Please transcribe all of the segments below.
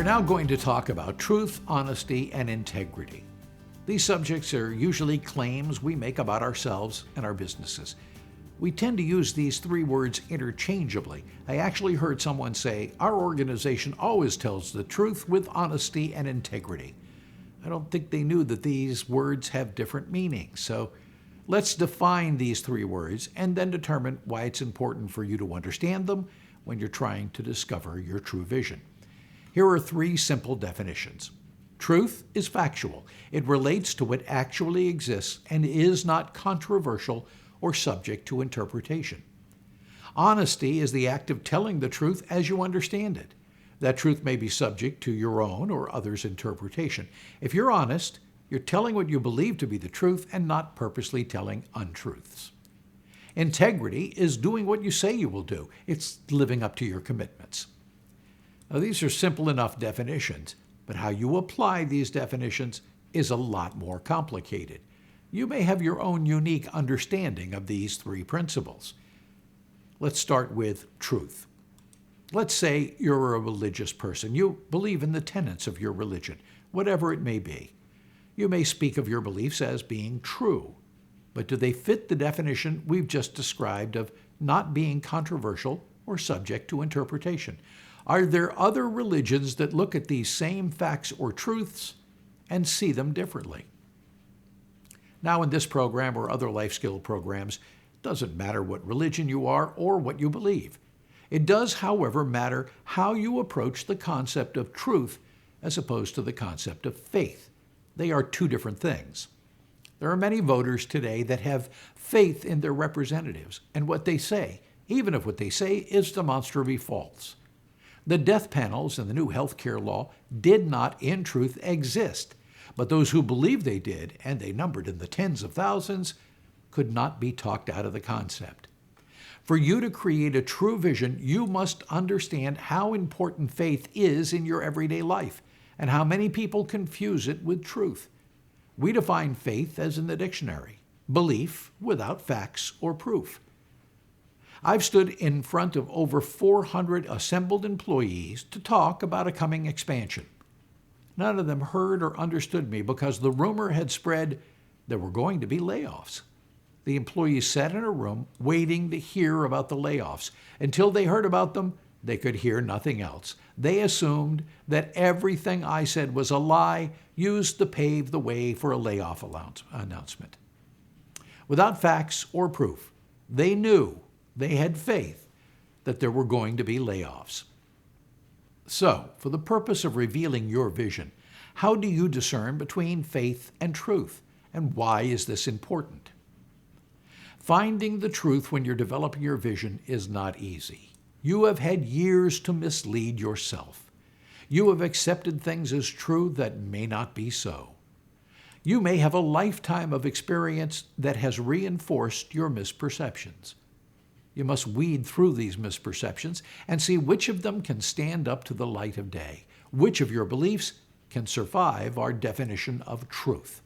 We're now going to talk about truth, honesty, and integrity. These subjects are usually claims we make about ourselves and our businesses. We tend to use these three words interchangeably. I actually heard someone say, "Our organization always tells the truth with honesty and integrity." I don't think they knew that these words have different meanings. So let's define these three words and then determine why it's important for you to understand them when you're trying to discover your true vision. Here are three simple definitions. Truth is factual. It relates to what actually exists and is not controversial or subject to interpretation. Honesty is the act of telling the truth as you understand it. That truth may be subject to your own or others' interpretation. If you're honest, you're telling what you believe to be the truth and not purposely telling untruths. Integrity is doing what you say you will do. It's living up to your commitments. Now, these are simple enough definitions, but how you apply these definitions is a lot more complicated. You may have your own unique understanding of these three principles. Let's start with truth. Let's say you're a religious person. You believe in the tenets of your religion, whatever it may be. You may speak of your beliefs as being true, but do they fit the definition we've just described of not being controversial or subject to interpretation? Are there other religions that look at these same facts or truths and see them differently? Now, in this program or other life skill programs, it doesn't matter what religion you are or what you believe. It does, however, matter how you approach the concept of truth as opposed to the concept of faith. They are two different things. There are many voters today that have faith in their representatives and what they say, even if what they say is demonstrably false. The death panels in the new health care law did not, in truth, exist. But those who believed they did, and they numbered in the tens of thousands, could not be talked out of the concept. For you to create a true vision, you must understand how important faith is in your everyday life, and how many people confuse it with truth. We define faith as in the dictionary, belief without facts or proof. I've stood in front of over 400 assembled employees to talk about a coming expansion. None of them heard or understood me because the rumor had spread there were going to be layoffs. The employees sat in a room waiting to hear about the layoffs. Until they heard about them, they could hear nothing else. They assumed that everything I said was a lie used to pave the way for a layoff announcement. Without facts or proof, they knew, they had faith, that there were going to be layoffs. So, for the purpose of revealing your vision, how do you discern between faith and truth? And why is this important? Finding the truth when you're developing your vision is not easy. You have had years to mislead yourself. You have accepted things as true that may not be so. You may have a lifetime of experience that has reinforced your misperceptions. You must weed through these misperceptions and see which of them can stand up to the light of day, which of your beliefs can survive our definition of truth.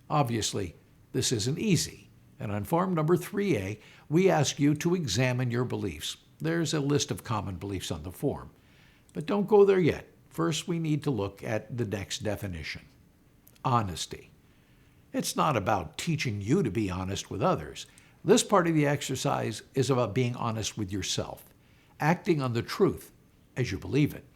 Obviously, this isn't easy, and on form number 3A, we ask you to examine your beliefs. There's a list of common beliefs on the form, but don't go there yet. First, we need to look at the next definition, honesty. It's not about teaching you to be honest with others. This part of the exercise is about being honest with yourself, acting on the truth as you believe it.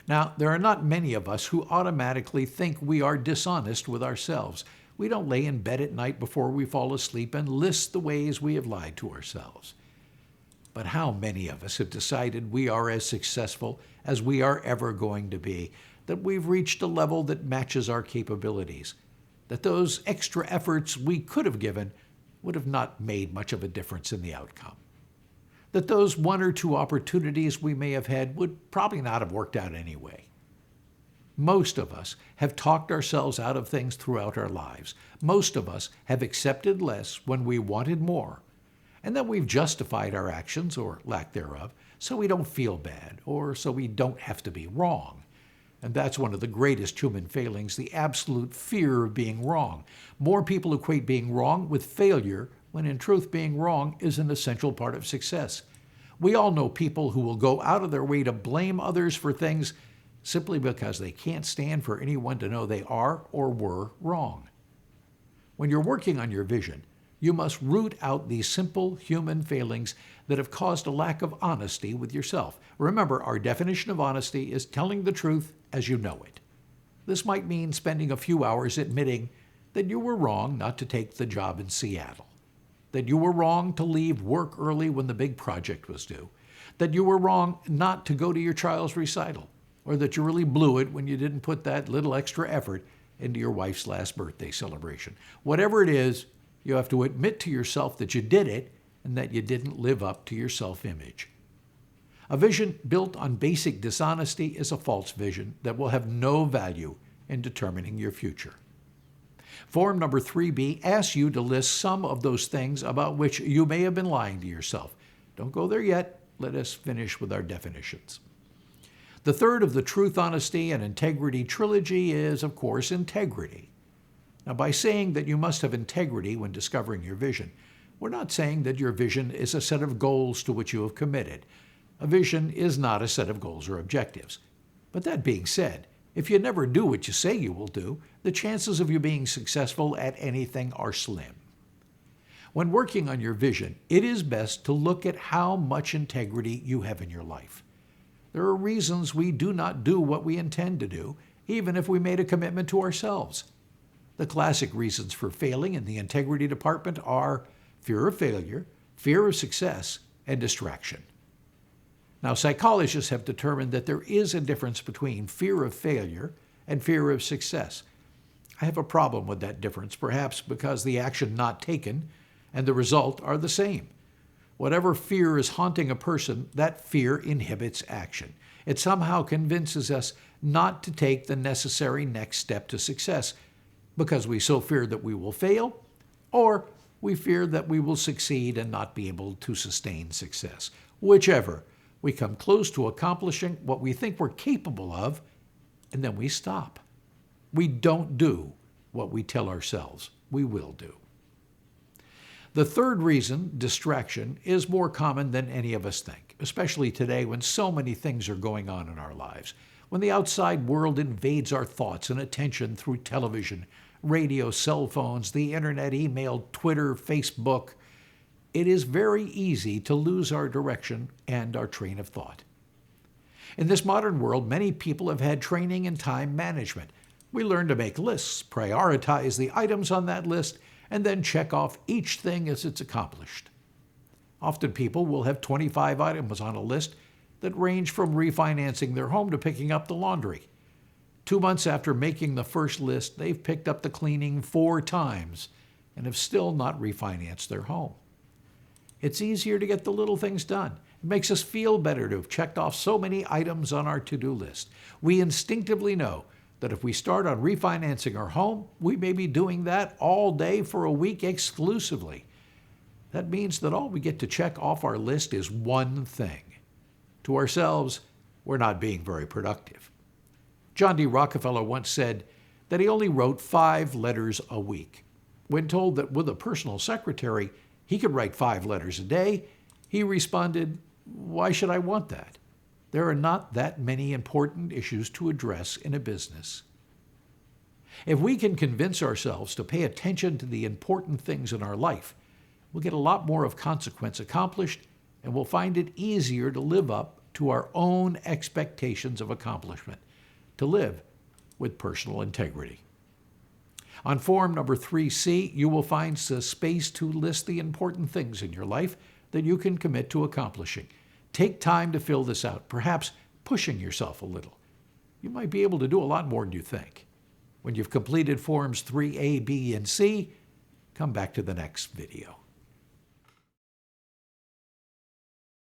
Now, there are not many of us who automatically think we are dishonest with ourselves. We don't lay in bed at night before we fall asleep and list the ways we have lied to ourselves. But how many of us have decided we are as successful as we are ever going to be, that we've reached a level that matches our capabilities, that those extra efforts we could have given would have not made much of a difference in the outcome, that those one or two opportunities we may have had would probably not have worked out anyway? Most of us have talked ourselves out of things throughout our lives. Most of us have accepted less when we wanted more, and then we've justified our actions, or lack thereof, so we don't feel bad, or so we don't have to be wrong. And that's one of the greatest human failings, the absolute fear of being wrong. More people equate being wrong with failure, when in truth being wrong is an essential part of success. We all know people who will go out of their way to blame others for things simply because they can't stand for anyone to know they are or were wrong. When you're working on your vision, you must root out these simple human failings that have caused a lack of honesty with yourself. Remember, our definition of honesty is telling the truth as you know it. This might mean spending a few hours admitting that you were wrong not to take the job in Seattle, that you were wrong to leave work early when the big project was due, that you were wrong not to go to your child's recital, or that you really blew it when you didn't put that little extra effort into your wife's last birthday celebration. Whatever it is, you have to admit to yourself that you did it and that you didn't live up to your self-image. A vision built on basic dishonesty is a false vision that will have no value in determining your future. Form number 3B asks you to list some of those things about which you may have been lying to yourself. Don't go there yet. Let us finish with our definitions. The third of the truth, honesty, and integrity trilogy is, of course, integrity. Now, by saying that you must have integrity when discovering your vision, we're not saying that your vision is a set of goals to which you have committed. A vision is not a set of goals or objectives. But that being said, if you never do what you say you will do, the chances of you being successful at anything are slim. When working on your vision, it is best to look at how much integrity you have in your life. There are reasons we do not do what we intend to do, even if we made a commitment to ourselves. The classic reasons for failing in the integrity department are fear of failure, fear of success, and distraction. Now, psychologists have determined that there is a difference between fear of failure and fear of success. I have a problem with that difference, perhaps because the action not taken and the result are the same. Whatever fear is haunting a person, that fear inhibits action. It somehow convinces us not to take the necessary next step to success because we so fear that we will fail, or we fear that we will succeed and not be able to sustain success. Whichever, we come close to accomplishing what we think we're capable of, and then we stop. We don't do what we tell ourselves we will do. The third reason, distraction, is more common than any of us think, especially today when so many things are going on in our lives. When the outside world invades our thoughts and attention through television, radio, cell phones, the internet, email, Twitter, Facebook, it is very easy to lose our direction and our train of thought. In this modern world, many people have had training in time management. We learn to make lists, prioritize the items on that list, and then check off each thing as it's accomplished. Often people will have 25 items on a list that range from refinancing their home to picking up the laundry. 2 months after making the first list, they've picked up the cleaning 4 times and have still not refinanced their home. It's easier to get the little things done. It makes us feel better to have checked off so many items on our to-do list. We instinctively know that if we start on refinancing our home, we may be doing that all day for a week exclusively. That means that all we get to check off our list is one thing. To ourselves, we're not being very productive. John D. Rockefeller once said that he only wrote 5 letters a week. When told that with a personal secretary, he could write 5 letters a day, he responded, "Why should I want that? There are not that many important issues to address in a business." If we can convince ourselves to pay attention to the important things in our life, we'll get a lot more of consequence accomplished, and we'll find it easier to live up to our own expectations of accomplishment, to live with personal integrity. On form number 3C, you will find the space to list the important things in your life that you can commit to accomplishing. Take time to fill this out, perhaps pushing yourself a little. You might be able to do a lot more than you think. When you've completed forms 3A, B, and C, come back to the next video.